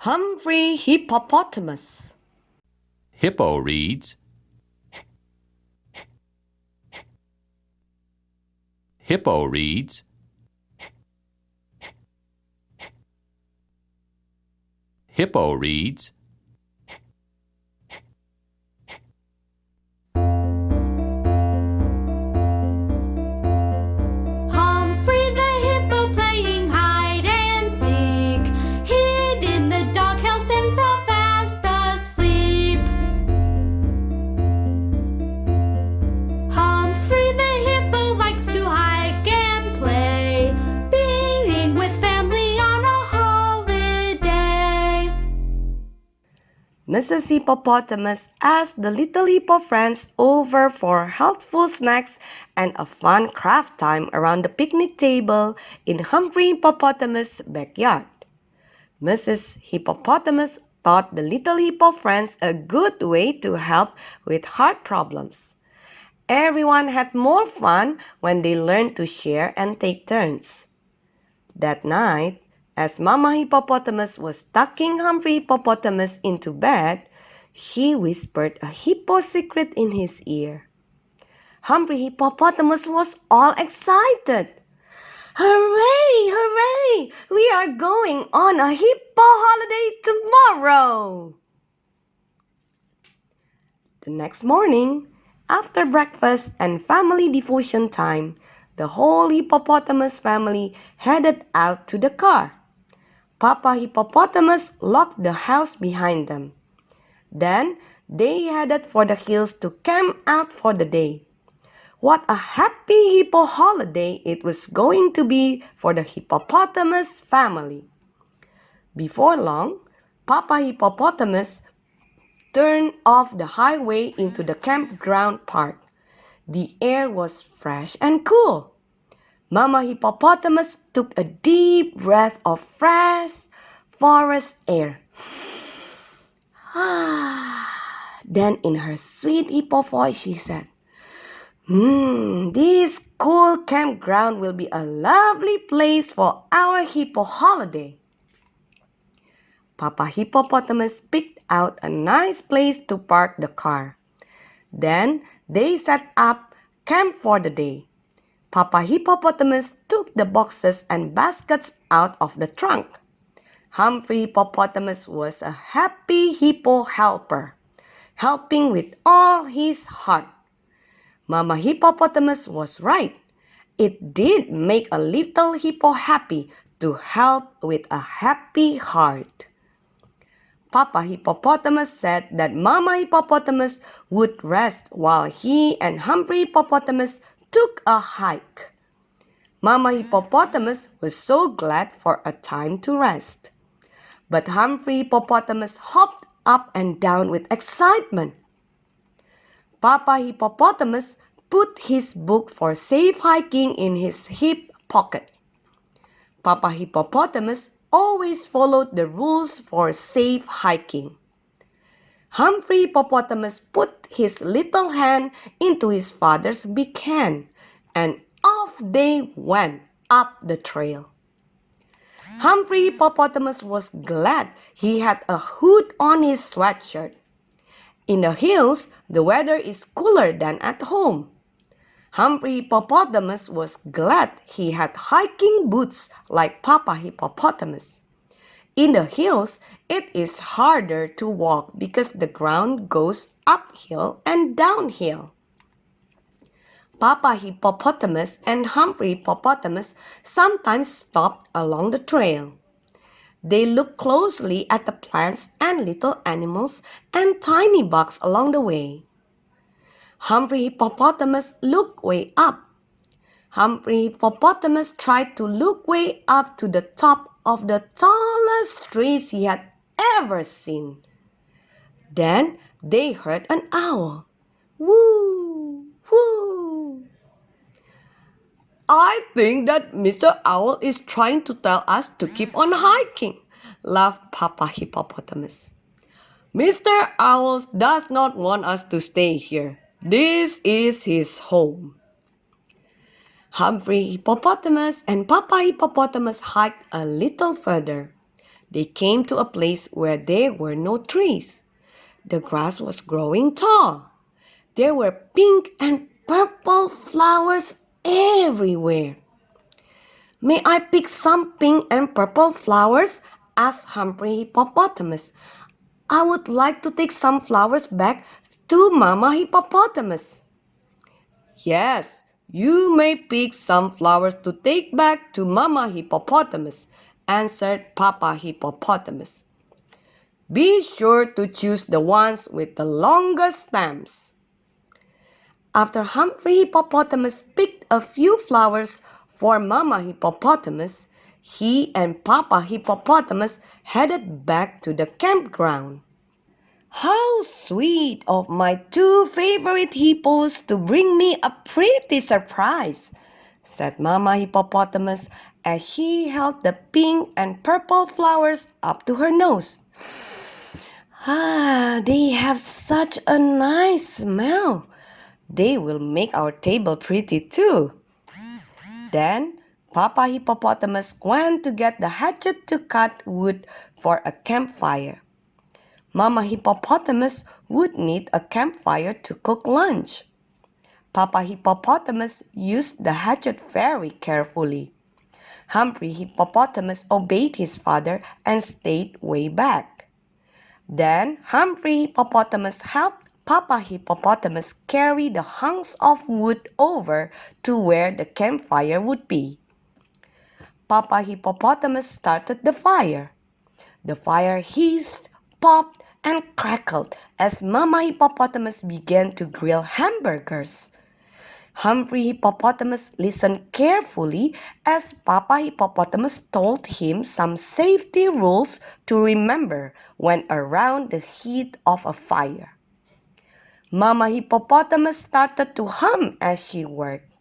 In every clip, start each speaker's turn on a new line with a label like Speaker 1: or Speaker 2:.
Speaker 1: Humphrey Hippopotamus.
Speaker 2: Hippo reads, Hippo reads, Hippo reads,
Speaker 3: Humphrey the hippo playing hide and seek, hid in the doghouse and fell fast asleep. Humphrey the hippo likes to hike and play, being with family on a holiday.
Speaker 1: Mrs. Hippopotamus asked the little hippo friends over for healthful snacks and a fun craft time around the picnic table in Humphrey Hippopotamus' backyard. Mrs. Hippopotamus taught the little hippo friends a good way to help with hard problems. Everyone had more fun when they learned to share and take turns. That night, as Mama Hippopotamus was tucking Humphrey Hippopotamus into bed, she whispered a hippo secret in his ear. Humphrey Hippopotamus was all excited. "Hooray! Hooray! We are going on a hippo holiday tomorrow!" The next morning, after breakfast and family devotion time, the whole hippopotamus family headed out to the car. Papa Hippopotamus locked the house behind them. Then they headed for the hills to camp out for the day. What a happy hippo holiday it was going to be for the hippopotamus family. Before long, Papa Hippopotamus turned off the highway into the campground park. The air was fresh and cool. Mama Hippopotamus took a deep breath of fresh forest air. Then in her sweet hippo voice she said, "This cool campground will be a lovely place for our hippo holiday." Papa Hippopotamus picked out a nice place to park the car. Then they set up camp for the day. Papa Hippopotamus took the boxes and baskets out of the trunk. Humphrey Hippopotamus was a happy hippo helper, helping with all his heart. Mama Hippopotamus was right. It did make a little hippo happy to help with a happy heart. Papa Hippopotamus said that Mama Hippopotamus would rest while he and Humphrey Hippopotamus took a hike. Mama Hippopotamus was so glad for a time to rest. But Humphrey Hippopotamus hopped up and down with excitement. Papa Hippopotamus put his book for safe hiking in his hip pocket. Papa Hippopotamus always followed the rules for safe hiking. Humphrey Hippopotamus put his little hand into his father's big hand, and off they went up the trail. Humphrey Hippopotamus was glad he had a hood on his sweatshirt. In the hills, the weather is cooler than at home. Humphrey Hippopotamus was glad he had hiking boots like Papa Hippopotamus. In the hills, it is harder to walk because the ground goes uphill and downhill. Papa Hippopotamus and Humphrey Hippopotamus sometimes stopped along the trail. They looked closely at the plants and little animals and tiny bugs along the way. Humphrey Hippopotamus looked way up. Humphrey Hippopotamus tried to look way up to the top of the tallest trees he had ever seen. Then they heard an owl. Woo! Woo! "I think that Mr. Owl is trying to tell us to keep on hiking," laughed Papa Hippopotamus. "Mr. Owl does not want us to stay here. This is his home." Humphrey Hippopotamus and Papa Hippopotamus hiked a little further. They came to a place where there were no trees. The grass was growing tall. There were pink and purple flowers everywhere. May I pick some pink and purple flowers? Asked Humphrey Hippopotamus. I would like to take some flowers back to Mama Hippopotamus. Yes, you may pick some flowers to take back to Mama Hippopotamus, answered Papa Hippopotamus. Be sure to choose the ones with the longest stems. After Humphrey Hippopotamus picked a few flowers for Mama Hippopotamus, he and Papa Hippopotamus headed back to the campground. How sweet of my two favorite hippos to bring me a pretty surprise, said Mama Hippopotamus as she held the pink and purple flowers up to her nose. Ah, they have such a nice smell. They will make our table pretty too. Then Papa Hippopotamus went to get the hatchet to cut wood for a campfire. Mama Hippopotamus would need a campfire to cook lunch. Papa Hippopotamus used the hatchet very carefully. Humphrey Hippopotamus obeyed his father and stayed way back. Then Humphrey Hippopotamus helped Papa Hippopotamus carry the hunks of wood over to where the campfire would be. Papa Hippopotamus started the fire. The fire hissed, popped, and crackled as Mama Hippopotamus began to grill hamburgers. Humphrey Hippopotamus listened carefully as Papa Hippopotamus told him some safety rules to remember when around the heat of a fire. Mama Hippopotamus started to hum as she worked.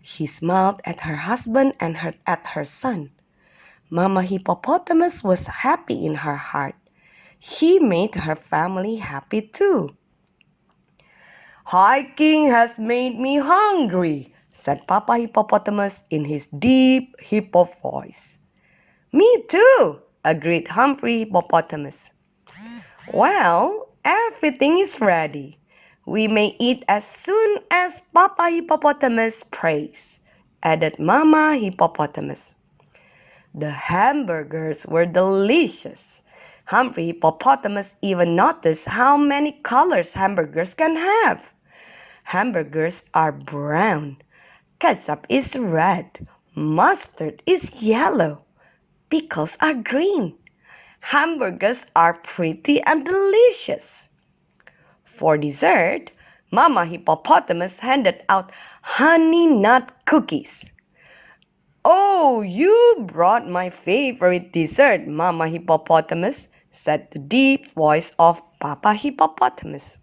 Speaker 1: She smiled at her husband and at her son. Mama Hippopotamus was happy in her heart. She made her family happy too. Hiking has made me hungry, said Papa Hippopotamus in his deep hippo voice. Me too, agreed Humphrey Hippopotamus. Well, everything is ready. We may eat as soon as Papa Hippopotamus prays, added Mama Hippopotamus. The hamburgers were delicious. Humphrey Hippopotamus even noticed how many colors hamburgers can have. Hamburgers are brown. Ketchup is red. Mustard is yellow. Pickles are green. Hamburgers are pretty and delicious. For dessert, Mama Hippopotamus handed out honey nut cookies. Oh, you brought my favorite dessert, Mama Hippopotamus, said the deep voice of Papa Hippopotamus.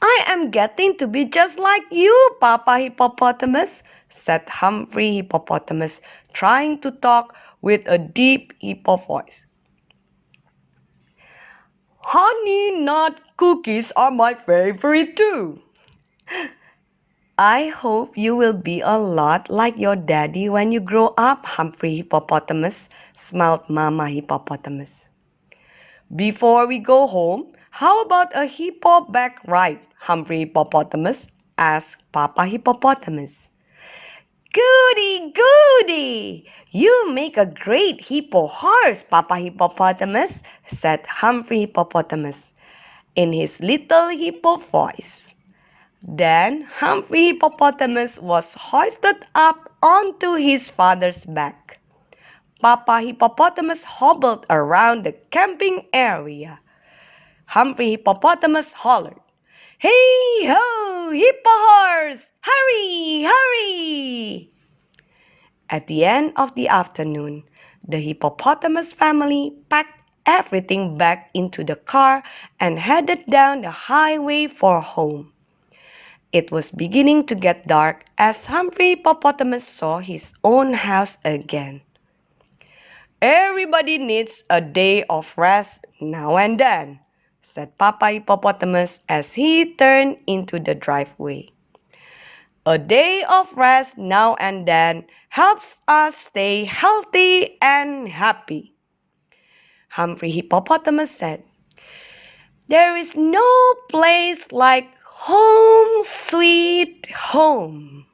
Speaker 1: I am getting to be just like you, Papa Hippopotamus, said Humphrey Hippopotamus, trying to talk with a deep hippo voice. Honey nut cookies are my favorite too. I hope you will be a lot like your daddy when you grow up, Humphrey Hippopotamus, smiled Mama Hippopotamus. Before we go home, how about a hippo back ride, Humphrey Hippopotamus, asked Papa Hippopotamus. Goody, goody! You make a great hippo horse, Papa Hippopotamus, said Humphrey Hippopotamus in his little hippo voice. Then Humphrey Hippopotamus was hoisted up onto his father's back. Papa Hippopotamus hobbled around the camping area. Humphrey Hippopotamus hollered, "Hey ho, hippo horse! Hurry, hurry!" At the end of the afternoon, the hippopotamus family packed everything back into the car and headed down the highway for home. It was beginning to get dark as Humphrey Hippopotamus saw his own house again. Everybody needs a day of rest now and then, said Papa Hippopotamus as he turned into the driveway. A day of rest now and then helps us stay healthy and happy. Humphrey Hippopotamus said, "There is no place like home, sweet home."